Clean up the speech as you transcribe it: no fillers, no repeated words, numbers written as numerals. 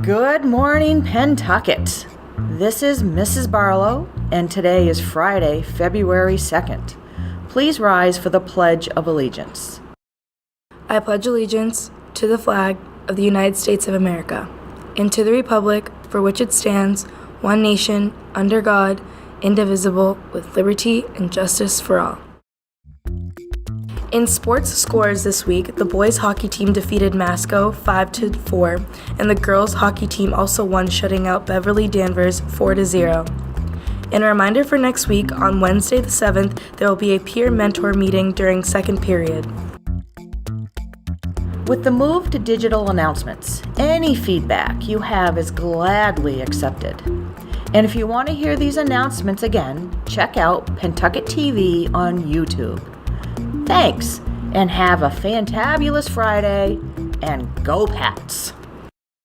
Good morning, Pentucket. This is Mrs. Barlow, and today is Friday, February 2nd. Please rise for the Pledge of Allegiance. I pledge allegiance to the flag of the United States of America, and to the republic for which it stands, one nation, under God, indivisible, with liberty and justice for all. In sports scores this week, the boys hockey team defeated Masco 5-4, and the girls hockey team also won, shutting out Beverly Danvers 4-0. And a reminder for next week, on Wednesday the 7th, there will be a peer mentor meeting during second period. With the move to digital announcements, any feedback you have is gladly accepted. And if you want to hear these announcements again, check out Pentucket TV on YouTube. Thanks, and have a fantabulous Friday, and go Pats!